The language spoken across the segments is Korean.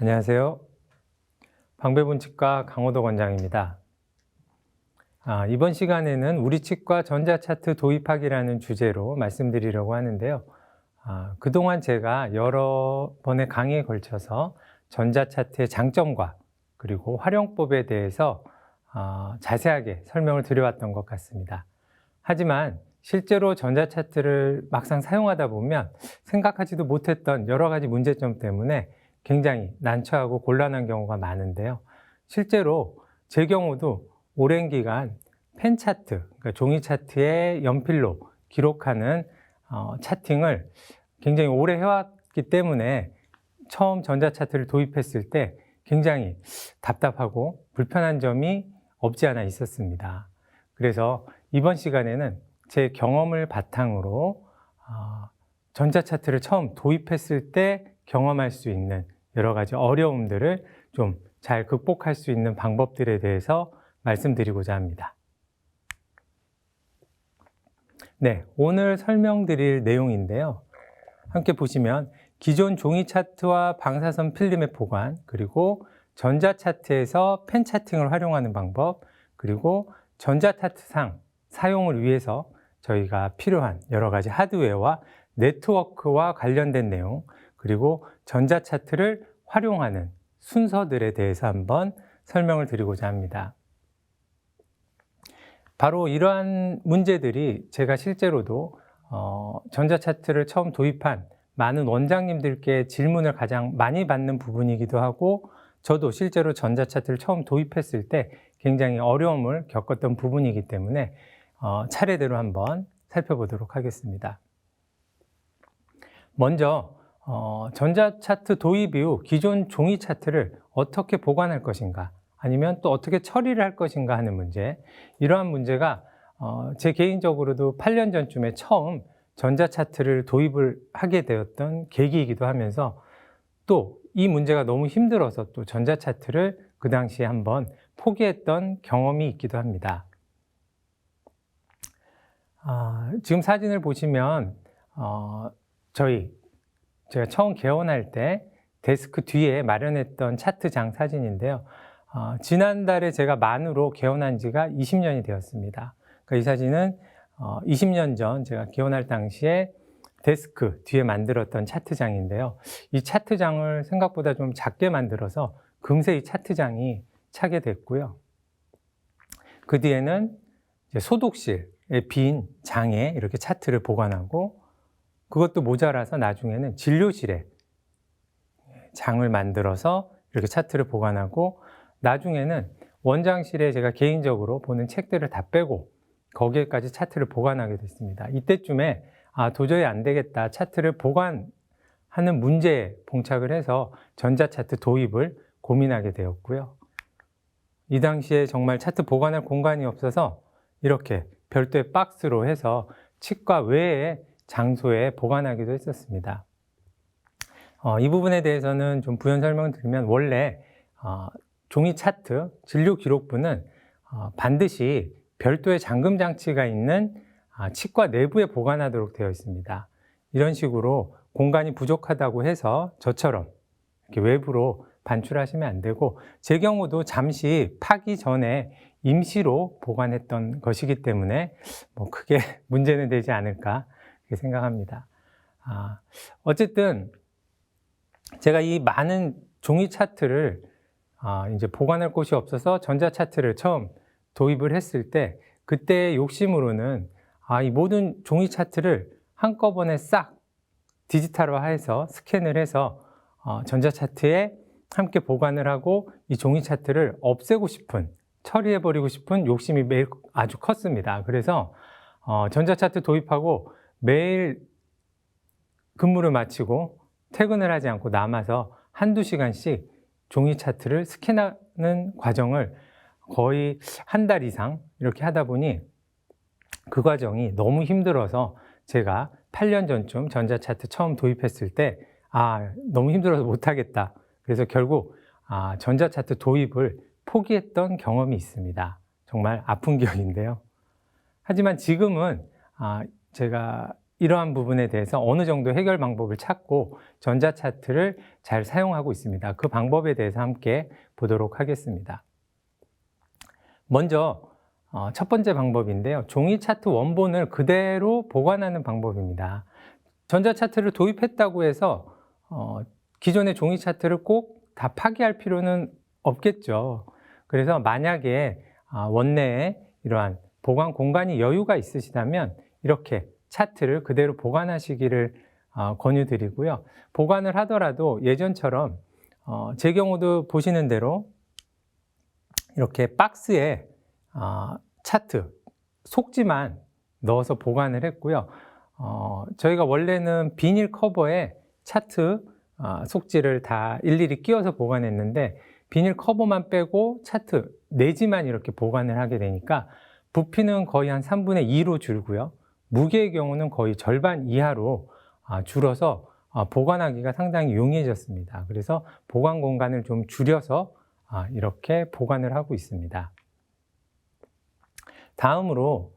안녕하세요. 방배본치과 강호덕 원장입니다. 이번 시간에는 우리 치과 전자차트 도입하기라는 주제로 말씀드리려고 하는데요. 그동안 제가 여러 번의 강의에 걸쳐서 전자차트의 장점과 그리고 활용법에 대해서 자세하게 설명을 드려왔던 것 같습니다. 하지만 실제로 전자차트를 막상 사용하다 보면 생각하지도 못했던 여러 가지 문제점 때문에 굉장히 난처하고 곤란한 경우가 많은데요. 실제로 제 경우도 오랜 기간 펜 차트, 그러니까 종이 차트에 연필로 기록하는 차팅을 굉장히 오래 해왔기 때문에 처음 전자차트를 도입했을 때 굉장히 답답하고 불편한 점이 없지 않아 있었습니다. 그래서 이번 시간에는 제 경험을 바탕으로 전자차트를 처음 도입했을 때 경험할 수 있는 여러 가지 어려움들을 좀 잘 극복할 수 있는 방법들에 대해서 말씀드리고자 합니다. 네, 오늘 설명드릴 내용인데요. 함께 보시면 기존 종이 차트와 방사선 필름의 보관, 그리고 전자차트에서 펜 차팅을 활용하는 방법, 그리고 전자차트상 사용을 위해서 저희가 필요한 여러 가지 하드웨어와 네트워크와 관련된 내용, 그리고 전자차트를 활용하는 순서들에 대해서 한번 설명을 드리고자 합니다. 바로 이러한 문제들이 제가 실제로도 전자차트를 처음 도입한 많은 원장님들께 질문을 가장 많이 받는 부분이기도 하고, 저도 실제로 전자차트를 처음 도입했을 때 굉장히 어려움을 겪었던 부분이기 때문에 차례대로 한번 살펴보도록 하겠습니다. 먼저 전자차트 도입 이후 기존 종이 차트를 어떻게 보관할 것인가, 아니면 또 어떻게 처리를 할 것인가 하는 문제, 이러한 문제가 제 개인적으로도 8년 전쯤에 처음 전자차트를 도입을 하게 되었던 계기이기도 하면서, 또 이 문제가 너무 힘들어서 또 전자차트를 그 당시에 한번 포기했던 경험이 있기도 합니다. 지금 사진을 보시면 제가 처음 개원할 때 데스크 뒤에 마련했던 차트장 사진인데요. 지난달에 제가 만으로 개원한 지가 20년이 되었습니다. 그러니까 이 사진은 20년 전 제가 개원할 당시에 데스크 뒤에 만들었던 차트장인데요. 이 차트장을 생각보다 좀 작게 만들어서 금세 이 차트장이 차게 됐고요. 그 뒤에는 이제 소독실의 빈 장에 이렇게 차트를 보관하고, 그것도 모자라서 나중에는 진료실에 장을 만들어서 이렇게 차트를 보관하고, 나중에는 원장실에 제가 개인적으로 보는 책들을 다 빼고 거기에까지 차트를 보관하게 됐습니다. 이때쯤에 도저히 안 되겠다, 차트를 보관하는 문제에 봉착을 해서 전자차트 도입을 고민하게 되었고요. 이 당시에 정말 차트 보관할 공간이 없어서 이렇게 별도의 박스로 해서 치과 외에 장소에 보관하기도 했었습니다. 이 부분에 대해서는 좀 부연 설명을 드리면, 원래 종이 차트 진료 기록부는 반드시 별도의 잠금 장치가 있는 치과 내부에 보관하도록 되어 있습니다. 이런 식으로 공간이 부족하다고 해서 저처럼 이렇게 외부로 반출하시면 안 되고, 제 경우도 잠시 파기 전에 임시로 보관했던 것이기 때문에 크게 문제는 되지 않을까 그렇게 생각합니다. 어쨌든 제가 이 많은 종이 차트를 이제 보관할 곳이 없어서 전자차트를 처음 도입을 했을 때, 그때 욕심으로는 이 모든 종이 차트를 한꺼번에 싹 디지털화해서 스캔을 해서 전자차트에 함께 보관을 하고 이 종이 차트를 없애고 싶은, 처리해버리고 싶은 욕심이 매일 아주 컸습니다. 그래서 전자차트 도입하고 매일 근무를 마치고 퇴근을 하지 않고 남아서 한두 시간씩 종이 차트를 스캔하는 과정을 거의 한 달 이상 이렇게 하다 보니, 그 과정이 너무 힘들어서 제가 8년 전쯤 전자차트 처음 도입했을 때 너무 힘들어서 못하겠다, 그래서 결국 전자차트 도입을 포기했던 경험이 있습니다. 정말 아픈 기억인데요. 하지만 지금은 제가 이러한 부분에 대해서 어느 정도 해결 방법을 찾고 전자차트를 잘 사용하고 있습니다. 그 방법에 대해서 함께 보도록 하겠습니다. 먼저 첫 번째 방법인데요. 종이 차트 원본을 그대로 보관하는 방법입니다. 전자차트를 도입했다고 해서 기존의 종이 차트를 꼭 다 파기할 필요는 없겠죠. 그래서 만약에 원내에 이러한 보관 공간이 여유가 있으시다면 이렇게 차트를 그대로 보관하시기를 권유드리고요. 보관을 하더라도 예전처럼 제 경우도 보시는 대로 이렇게 박스에 차트 속지만 넣어서 보관을 했고요. 저희가 원래는 비닐 커버에 차트 속지를 다 일일이 끼워서 보관했는데 비닐 커버만 빼고 차트 내지만 이렇게 보관을 하게 되니까 부피는 거의 한 3분의 2로 줄고요. 무게의 경우는 거의 절반 이하로 줄어서 보관하기가 상당히 용이해졌습니다. 그래서 보관 공간을 좀 줄여서 이렇게 보관을 하고 있습니다. 다음으로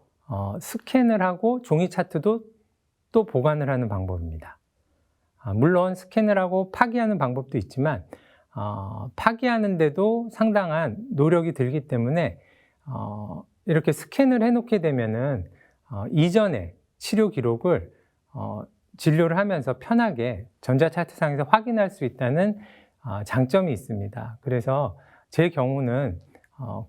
스캔을 하고 종이 차트도 또 보관을 하는 방법입니다. 물론 스캔을 하고 파기하는 방법도 있지만 파기하는데도 상당한 노력이 들기 때문에 이렇게 스캔을 해놓게 되면은 이전에 치료 기록을 진료를 하면서 편하게 전자차트상에서 확인할 수 있다는 장점이 있습니다. 그래서 제 경우는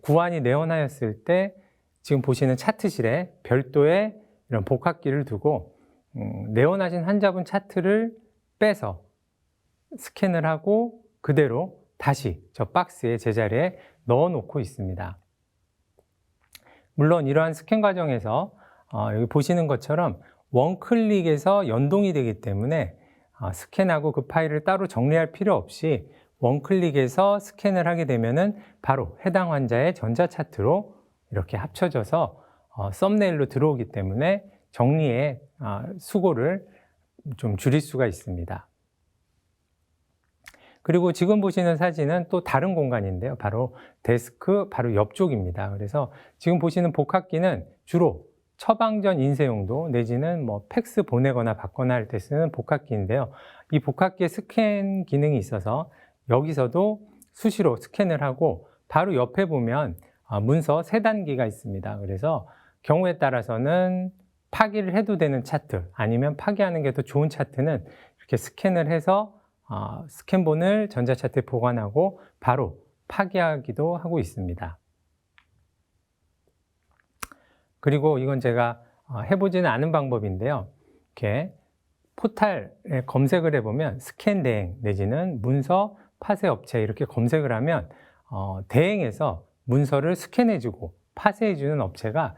구안이 내원하였을 때 지금 보시는 차트실에 별도의 이런 복합기를 두고 내원하신 환자분 차트를 빼서 스캔을 하고 그대로 다시 저 박스의 제자리에 넣어 놓고 있습니다. 물론 이러한 스캔 과정에서 여기 보시는 것처럼 원클릭에서 연동이 되기 때문에 스캔하고 그 파일을 따로 정리할 필요 없이 원클릭에서 스캔을 하게 되면은 바로 해당 환자의 전자차트로 이렇게 합쳐져서 썸네일로 들어오기 때문에 정리의 수고를 좀 줄일 수가 있습니다. 그리고 지금 보시는 사진은 또 다른 공간인데요. 바로 데스크 바로 옆쪽입니다. 그래서 지금 보시는 복합기는 주로 처방전 인쇄용도 내지는 뭐 팩스 보내거나 받거나 할 때 쓰는 복합기인데요. 이 복합기에 스캔 기능이 있어서 여기서도 수시로 스캔을 하고 바로 옆에 보면 문서 3단기가 있습니다. 그래서 경우에 따라서는 파기를 해도 되는 차트 아니면 파기하는 게 더 좋은 차트는 이렇게 스캔을 해서 스캔본을 전자차트에 보관하고 바로 파기하기도 하고 있습니다. 그리고 이건 제가 해보지는 않은 방법인데요. 이렇게 포탈에 검색을 해보면 스캔 대행 내지는 문서 파쇄 업체 이렇게 검색을 하면 대행해서 문서를 스캔해주고 파쇄해주는 업체가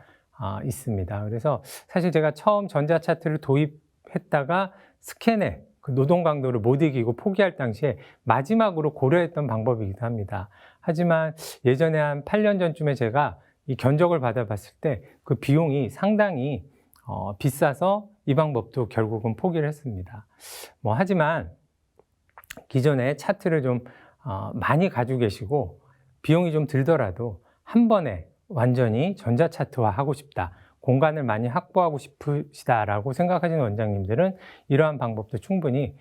있습니다. 그래서 사실 제가 처음 전자차트를 도입했다가 스캔에 그 노동 강도를 못 이기고 포기할 당시에 마지막으로 고려했던 방법이기도 합니다. 하지만 예전에 한 8년 전쯤에 제가 이 견적을 받아봤을 때 그 비용이 상당히 비싸서 이 방법도 결국은 포기를 했습니다. 하지만 기존에 차트를 좀 많이 가지고 계시고 비용이 좀 들더라도 한 번에 완전히 전자차트화 하고 싶다, 공간을 많이 확보하고 싶으시다라고 생각하시는 원장님들은 이러한 방법도 충분히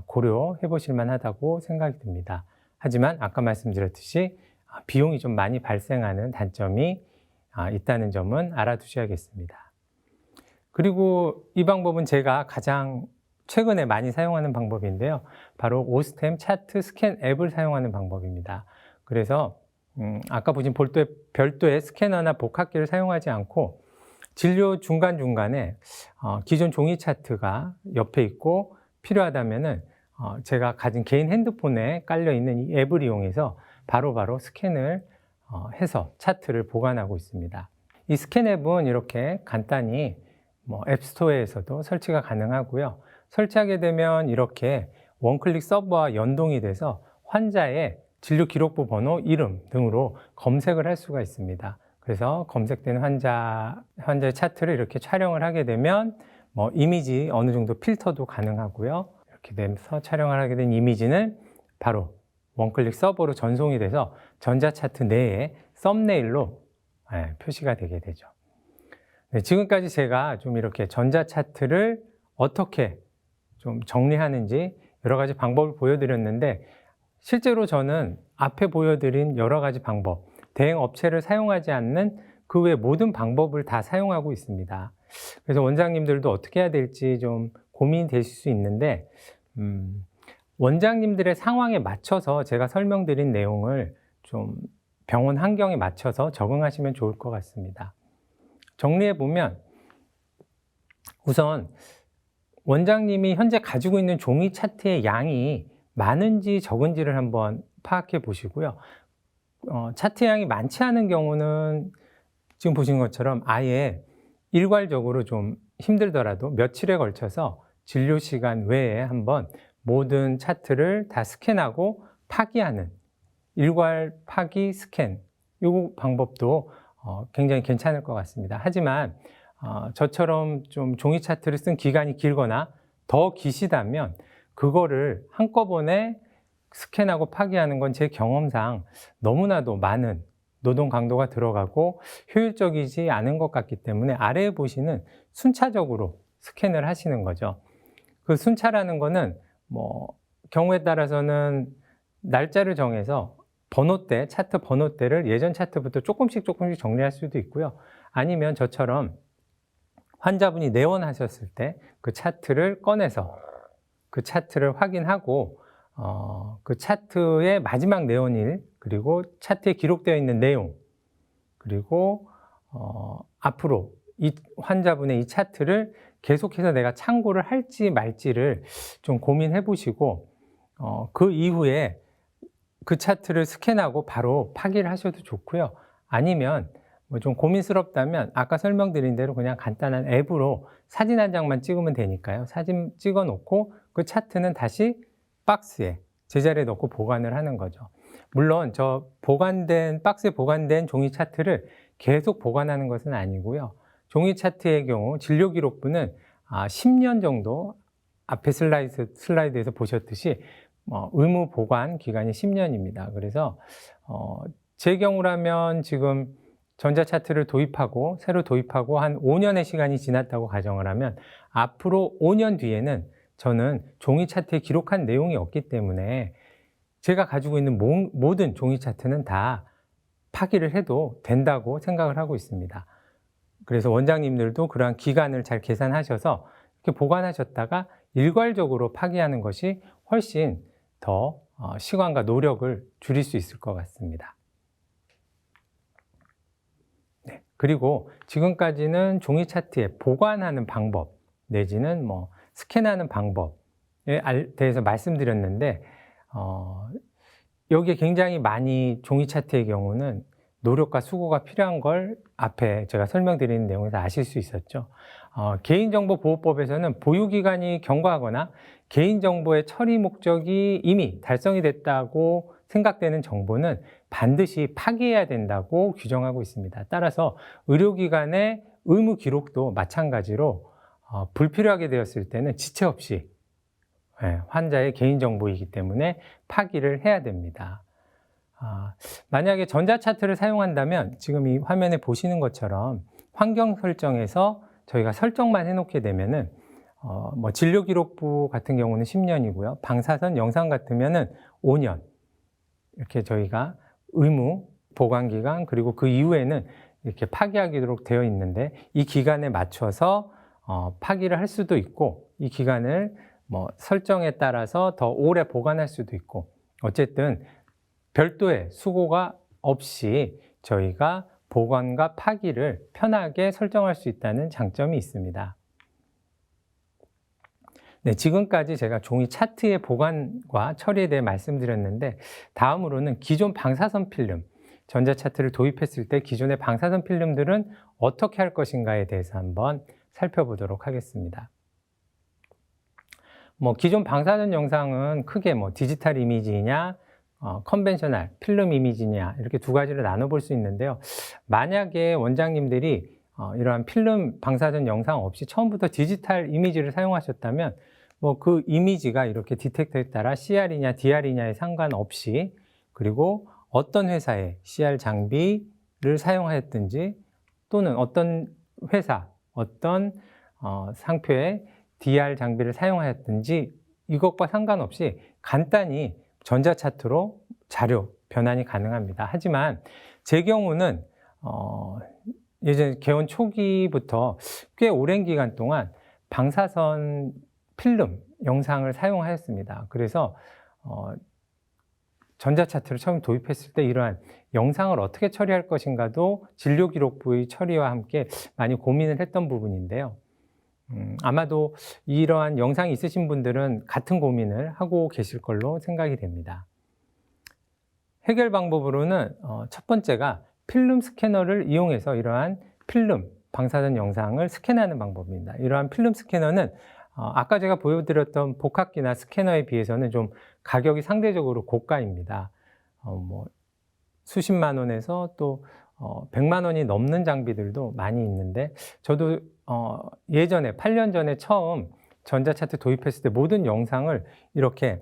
고려해 보실 만하다고 생각이 듭니다. 하지만 아까 말씀드렸듯이 비용이 좀 많이 발생하는 단점이 있다는 점은 알아두셔야겠습니다. 그리고 이 방법은 제가 가장 최근에 많이 사용하는 방법인데요. 바로 오스템 차트 스캔 앱을 사용하는 방법입니다. 그래서 아까 보신 별도의 스캐너나 복합기를 사용하지 않고 진료 중간중간에 기존 종이 차트가 옆에 있고 필요하다면은 제가 가진 개인 핸드폰에 깔려 있는 이 앱을 이용해서 바로바로 스캔을 해서 차트를 보관하고 있습니다. 이 스캔 앱은 이렇게 간단히 앱스토어에서도 설치가 가능하고요. 설치하게 되면 이렇게 원클릭 서버와 연동이 돼서 환자의 진료 기록부 번호, 이름 등으로 검색을 할 수가 있습니다. 그래서 검색된 환자의 차트를 이렇게 촬영을 하게 되면 이미지 어느 정도 필터도 가능하고요. 이렇게 돼서 촬영을 하게 된 이미지는 바로 원클릭 서버로 전송이 돼서 전자차트 내에 썸네일로 표시가 되게 되죠. 네, 지금까지 제가 좀 이렇게 전자차트를 어떻게 좀 정리하는지 여러 가지 방법을 보여드렸는데, 실제로 저는 앞에 보여드린 여러 가지 방법, 대행 업체를 사용하지 않는 그 외 모든 방법을 다 사용하고 있습니다. 그래서 원장님들도 어떻게 해야 될지 좀 고민이 되실 수 있는데, 원장님들의 상황에 맞춰서 제가 설명드린 내용을 좀 병원 환경에 맞춰서 적응하시면 좋을 것 같습니다. 정리해 보면, 우선 원장님이 현재 가지고 있는 종이 차트의 양이 많은지 적은지를 한번 파악해 보시고요. 차트 양이 많지 않은 경우는 지금 보신 것처럼 아예 일괄적으로 좀 힘들더라도 며칠에 걸쳐서 진료 시간 외에 한번 모든 차트를 다 스캔하고 파기하는 일괄 파기 스캔, 이 방법도 굉장히 괜찮을 것 같습니다. 하지만 저처럼 좀 종이 차트를 쓴 기간이 길거나 더 기시다면 그거를 한꺼번에 스캔하고 파기하는 건 제 경험상 너무나도 많은 노동 강도가 들어가고 효율적이지 않은 것 같기 때문에 아래에 보시는 순차적으로 스캔을 하시는 거죠. 그 순차라는 거는 경우에 따라서는 날짜를 정해서 번호대, 차트 번호대를 예전 차트부터 조금씩 정리할 수도 있고요. 아니면 저처럼 환자분이 내원하셨을 때 그 차트를 꺼내서 그 차트를 확인하고 그 차트의 마지막 내원일, 그리고 차트에 기록되어 있는 내용, 그리고 앞으로 이 환자분의 이 차트를 계속해서 내가 참고를 할지 말지를 좀 고민해 보시고, 그 이후에 그 차트를 스캔하고 바로 파기를 하셔도 좋고요. 아니면 좀 고민스럽다면 아까 설명드린 대로 그냥 간단한 앱으로 사진 한 장만 찍으면 되니까요. 사진 찍어 놓고 그 차트는 다시 박스에 제자리에 넣고 보관을 하는 거죠. 물론 저 박스에 보관된 종이 차트를 계속 보관하는 것은 아니고요. 종이 차트의 경우 진료 기록부는 10년 정도, 앞에 슬라이드에서 보셨듯이 의무 보관 기간이 10년입니다. 그래서 제 경우라면 지금 전자차트를 새로 도입하고 한 5년의 시간이 지났다고 가정을 하면 앞으로 5년 뒤에는 저는 종이 차트에 기록한 내용이 없기 때문에 제가 가지고 있는 모든 종이 차트는 다 파기를 해도 된다고 생각을 하고 있습니다. 그래서 원장님들도 그러한 기간을 잘 계산하셔서 이렇게 보관하셨다가 일괄적으로 파기하는 것이 훨씬 더 시간과 노력을 줄일 수 있을 것 같습니다. 네, 그리고 지금까지는 종이 차트에 보관하는 방법 내지는 스캔하는 방법에 대해서 말씀드렸는데, 여기에 굉장히 많이 종이 차트의 경우는 노력과 수고가 필요한 걸 앞에 제가 설명드리는 내용에서 아실 수 있었죠. 개인정보보호법에서는 보유기간이 경과하거나 개인정보의 처리 목적이 이미 달성이 됐다고 생각되는 정보는 반드시 파기해야 된다고 규정하고 있습니다. 따라서 의료기관의 의무 기록도 마찬가지로 불필요하게 되었을 때는 지체 없이 환자의 개인정보이기 때문에 파기를 해야 됩니다. 만약에 전자차트를 사용한다면 지금 이 화면에 보시는 것처럼 환경 설정에서 저희가 설정만 해놓게 되면은 진료기록부 같은 경우는 10년이고요. 방사선 영상 같으면은 5년. 이렇게 저희가 의무 보관기간, 그리고 그 이후에는 이렇게 파기하도록 되어 있는데, 이 기간에 맞춰서 파기를 할 수도 있고, 이 기간을 설정에 따라서 더 오래 보관할 수도 있고, 어쨌든 별도의 수고가 없이 저희가 보관과 파기를 편하게 설정할 수 있다는 장점이 있습니다. 네, 지금까지 제가 종이 차트의 보관과 처리에 대해 말씀드렸는데, 다음으로는 기존 방사선 필름, 전자차트를 도입했을 때 기존의 방사선 필름들은 어떻게 할 것인가에 대해서 한번 살펴보도록 하겠습니다. 기존 방사선 영상은 크게 디지털 이미지냐, 컨벤셔널 필름 이미지냐, 이렇게 두 가지를 나눠볼 수 있는데요. 만약에 원장님들이 이러한 필름 방사선 영상 없이 처음부터 디지털 이미지를 사용하셨다면 그 이미지가 이렇게 디텍터에 따라 CR이냐 DR이냐에 상관없이, 그리고 어떤 회사의 CR 장비를 사용하였든지, 또는 어떤 회사, 어떤 상표의 DR 장비를 사용하였든지 이것과 상관없이 간단히 전자차트로 자료 변환이 가능합니다. 하지만 제 경우는 예전 개원 초기부터 꽤 오랜 기간 동안 방사선 필름 영상을 사용하였습니다. 그래서 전자차트를 처음 도입했을 때 이러한 영상을 어떻게 처리할 것인가도 진료기록부의 처리와 함께 많이 고민을 했던 부분인데요. 아마도 이러한 영상이 있으신 분들은 같은 고민을 하고 계실 걸로 생각이 됩니다. 해결 방법으로는 첫 번째가 필름 스캐너를 이용해서 이러한 필름, 방사선 영상을 스캔하는 방법입니다. 이러한 필름 스캐너는 아까 제가 보여드렸던 복합기나 스캐너에 비해서는 좀 가격이 상대적으로 고가입니다. 수십만 원에서 또 100만 원이 넘는 장비들도 많이 있는데 저도 예전에 8년 전에 처음 전자차트 도입했을 때 모든 영상을 이렇게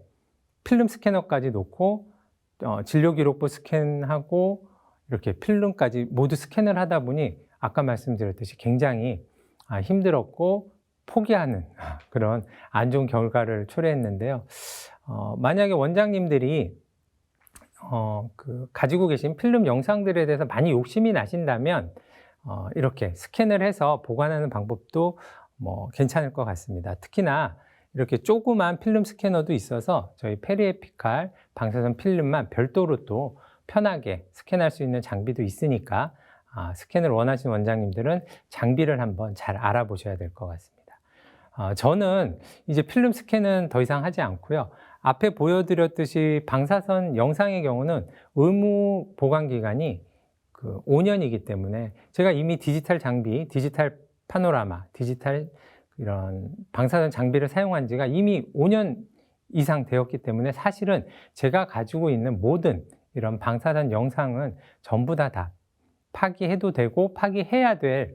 필름 스캐너까지 놓고 진료기록부 스캔하고 이렇게 필름까지 모두 스캔을 하다 보니 아까 말씀드렸듯이 굉장히 힘들었고 포기하는 그런 안 좋은 결과를 초래했는데요. 만약에 원장님들이 가지고 계신 필름 영상들에 대해서 많이 욕심이 나신다면 이렇게 스캔을 해서 보관하는 방법도 괜찮을 것 같습니다. 특히나 이렇게 조그만 필름 스캐너도 있어서 저희 페리에피칼 방사선 필름만 별도로 또 편하게 스캔할 수 있는 장비도 있으니까 스캔을 원하시는 원장님들은 장비를 한번 잘 알아보셔야 될 것 같습니다. 저는 이제 필름 스캔은 더 이상 하지 않고요. 앞에 보여드렸듯이 방사선 영상의 경우는 의무 보관 기간이 5년이기 때문에 제가 이미 디지털 장비, 디지털 파노라마, 디지털 이런 방사선 장비를 사용한 지가 이미 5년 이상 되었기 때문에 사실은 제가 가지고 있는 모든 이런 방사선 영상은 전부 다 파기해도 되고 파기해야 될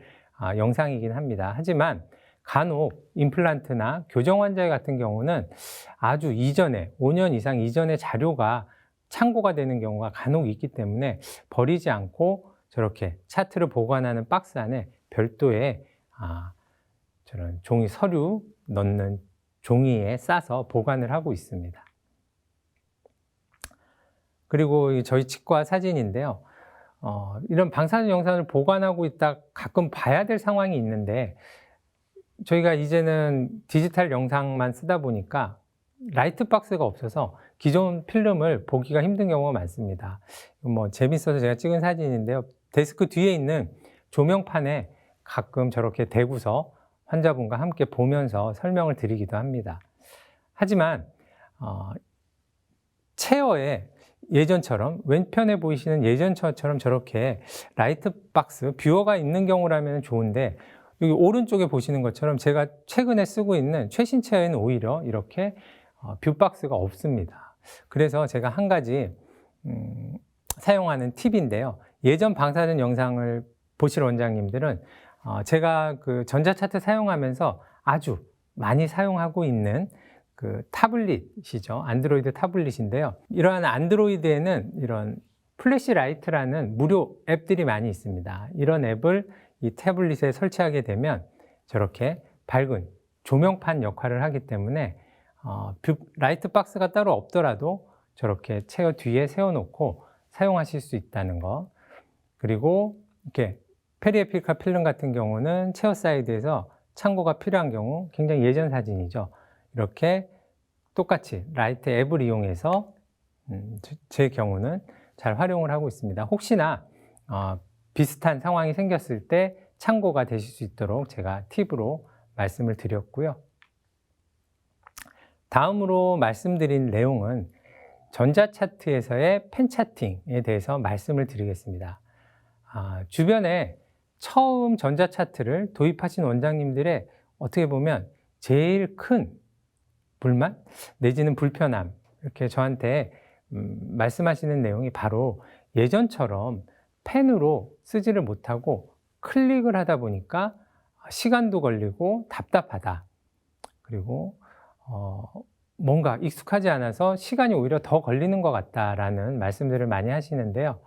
영상이긴 합니다. 하지만 간혹 임플란트나 교정 환자 같은 경우는 아주 이전에 5년 이상 이전의 자료가 참고가 되는 경우가 간혹 있기 때문에 버리지 않고 저렇게 차트를 보관하는 박스 안에 별도의 저런 종이 서류 넣는 종이에 싸서 보관을 하고 있습니다. 그리고 저희 치과 사진인데요. 이런 방사선 영상을 보관하고 있다 가끔 봐야 될 상황이 있는데 저희가 이제는 디지털 영상만 쓰다 보니까 라이트 박스가 없어서 기존 필름을 보기가 힘든 경우가 많습니다. 재밌어서 제가 찍은 사진인데요. 데스크 뒤에 있는 조명판에 가끔 저렇게 대고서 환자분과 함께 보면서 설명을 드리기도 합니다. 하지만 체어에 예전처럼 왼편에 보이시는 예전처럼 저렇게 라이트 박스, 뷰어가 있는 경우라면 좋은데 여기 오른쪽에 보시는 것처럼 제가 최근에 쓰고 있는 최신 체어에는 오히려 이렇게 뷰박스가 없습니다. 그래서 제가 한 가지 사용하는 팁인데요. 예전 방사선 영상을 보실 원장님들은 제가 전자차트 사용하면서 아주 많이 사용하고 있는 타블릿이죠. 안드로이드 타블릿인데요. 이러한 안드로이드에는 이런 플래시라이트라는 무료 앱들이 많이 있습니다. 이런 앱을 이 태블릿에 설치하게 되면 저렇게 밝은 조명판 역할을 하기 때문에 라이트 박스가 따로 없더라도 저렇게 체어 뒤에 세워놓고 사용하실 수 있다는 거. 그리고 이렇게 페리에피칼 필름 같은 경우는 체어 사이드에서 참고가 필요한 경우 굉장히 예전 사진이죠. 이렇게 똑같이 라이트 앱을 이용해서 제 경우는 잘 활용을 하고 있습니다. 혹시나 비슷한 상황이 생겼을 때 참고가 되실 수 있도록 제가 팁으로 말씀을 드렸고요. 다음으로 말씀드린 내용은 전자차트에서의 펜차팅에 대해서 말씀을 드리겠습니다. 주변에 처음 전자차트를 도입하신 원장님들의 어떻게 보면 제일 큰 불만 내지는 불편함, 이렇게 저한테 말씀하시는 내용이 바로 예전처럼 펜으로 쓰지를 못하고 클릭을 하다 보니까 시간도 걸리고 답답하다. 그리고 뭔가 익숙하지 않아서 시간이 오히려 더 걸리는 것 같다라는 말씀들을 많이 하시는데요.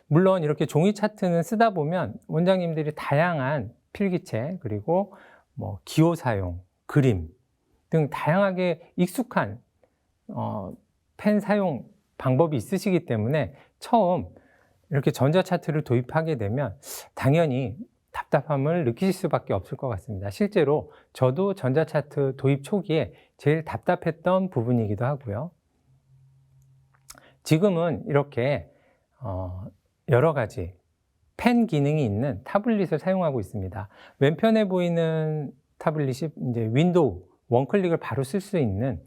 물론 이렇게 종이 차트는 쓰다 보면 원장님들이 다양한 필기체 그리고 뭐 기호 사용, 그림 등 다양하게 익숙한 펜 사용 방법이 있으시기 때문에 처음 이렇게 전자차트를 도입하게 되면 당연히 답답함을 느끼실 수밖에 없을 것 같습니다. 실제로 저도 전자차트 도입 초기에 제일 답답했던 부분이기도 하고요. 지금은 이렇게 여러 가지 펜 기능이 있는 타블릿을 사용하고 있습니다. 왼편에 보이는 타블릿이 이제 윈도우 원클릭을 바로 쓸 수 있는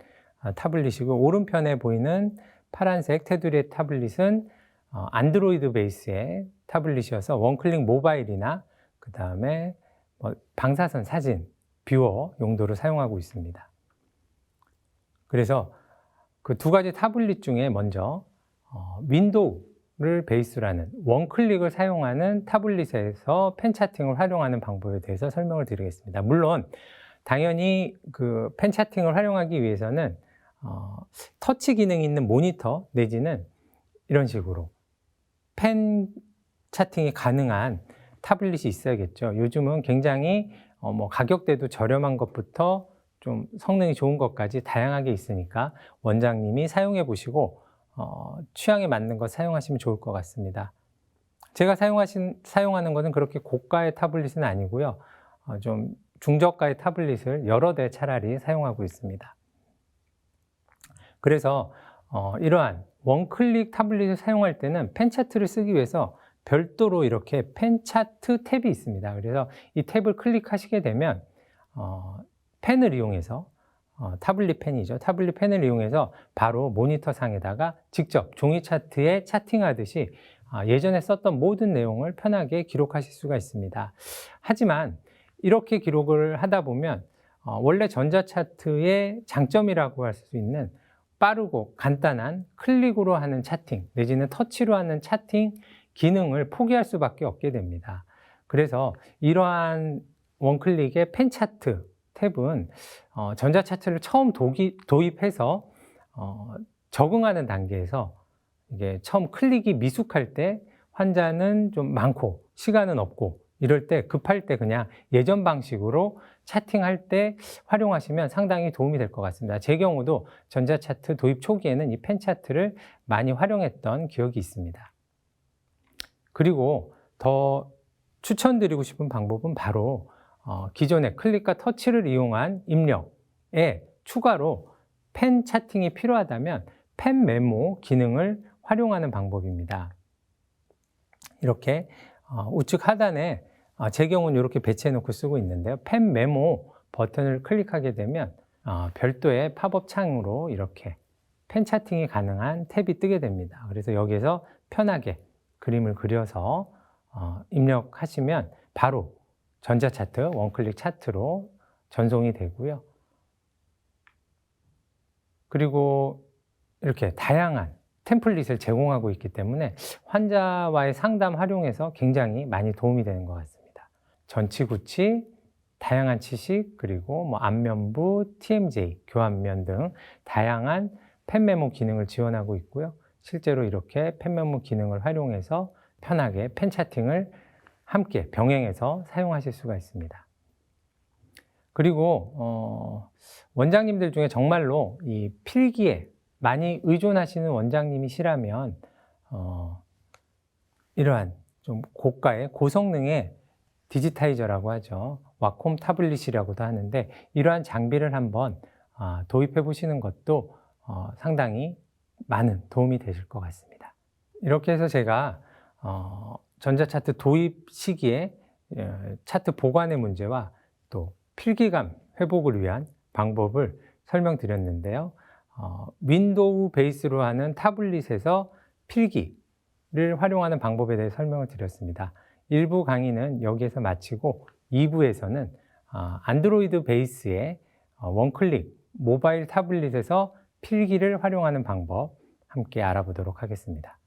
타블릿이고, 오른편에 보이는 파란색 테두리의 타블릿은 안드로이드 베이스의 타블릿이어서 원클릭 모바일이나 그 다음에 방사선 사진 뷰어 용도로 사용하고 있습니다. 그래서 그 두 가지 타블릿 중에 먼저 윈도우를 베이스로 하는 원클릭을 사용하는 타블릿에서 펜 차팅을 활용하는 방법에 대해서 설명을 드리겠습니다. 물론 당연히 그 펜 차팅을 활용하기 위해서는 터치 기능이 있는 모니터 내지는 이런 식으로 펜 차팅이 가능한 타블릿이 있어야겠죠. 요즘은 굉장히 가격대도 저렴한 것부터 좀 성능이 좋은 것까지 다양하게 있으니까 원장님이 사용해 보시고 취향에 맞는 것 사용하시면 좋을 것 같습니다. 제가 사용하는 것은 그렇게 고가의 타블릿은 아니고요. 좀 중저가의 타블릿을 여러 대 차라리 사용하고 있습니다. 그래서 이러한 원클릭 타블릿을 사용할 때는 펜 차트를 쓰기 위해서 별도로 이렇게 펜 차트 탭이 있습니다. 그래서 이 탭을 클릭하시게 되면 펜을 이용해서 타블릿 펜이죠. 타블릿 펜을 이용해서 바로 모니터 상에다가 직접 종이 차트에 차팅하듯이 예전에 썼던 모든 내용을 편하게 기록하실 수가 있습니다. 하지만 이렇게 기록을 하다 보면 원래 전자차트의 장점이라고 할 수 있는 빠르고 간단한 클릭으로 하는 차팅 내지는 터치로 하는 차팅 기능을 포기할 수밖에 없게 됩니다. 그래서 이러한 원클릭의 펜 차트 탭은 전자차트를 처음 도입해서 적응하는 단계에서 이게 처음 클릭이 미숙할 때 환자는 좀 많고 시간은 없고 이럴 때 급할 때 그냥 예전 방식으로 차팅할 때 활용하시면 상당히 도움이 될 것 같습니다. 제 경우도 전자차트 도입 초기에는 이 펜 차트를 많이 활용했던 기억이 있습니다. 그리고 더 추천드리고 싶은 방법은 바로 기존의 클릭과 터치를 이용한 입력에 추가로 펜 차팅이 필요하다면 펜 메모 기능을 활용하는 방법입니다. 이렇게 우측 하단에 제 경우는 이렇게 배치해 놓고 쓰고 있는데요. 펜 메모 버튼을 클릭하게 되면 별도의 팝업 창으로 이렇게 펜 차팅이 가능한 탭이 뜨게 됩니다. 그래서 여기에서 편하게 그림을 그려서 입력하시면 바로 전자차트 원클릭 차트로 전송이 되고요. 그리고 이렇게 다양한 템플릿을 제공하고 있기 때문에 환자와의 상담 활용에서 굉장히 많이 도움이 되는 것 같습니다. 전치구치, 다양한 치식, 그리고 안면부, TMJ, 교환면 등 다양한 펜 메모 기능을 지원하고 있고요. 실제로 이렇게 펜 메모 기능을 활용해서 편하게 펜 차팅을 함께 병행해서 사용하실 수가 있습니다. 그리고 원장님들 중에 정말로 이 필기에 많이 의존하시는 원장님이시라면 이러한 좀 고가의 고성능의 디지타이저라고 하죠. 와콤 타블릿이라고도 하는데 이러한 장비를 한번 도입해 보시는 것도 상당히 많은 도움이 되실 것 같습니다. 이렇게 해서 제가 전자차트 도입 시기에 차트 보관의 문제와 또 필기감 회복을 위한 방법을 설명드렸는데요. 윈도우 베이스로 하는 타블릿에서 필기를 활용하는 방법에 대해 설명을 드렸습니다. 1부 강의는 여기에서 마치고 2부에서는 안드로이드 베이스의 원클릭 모바일 타블릿에서 필기를 활용하는 방법 함께 알아보도록 하겠습니다.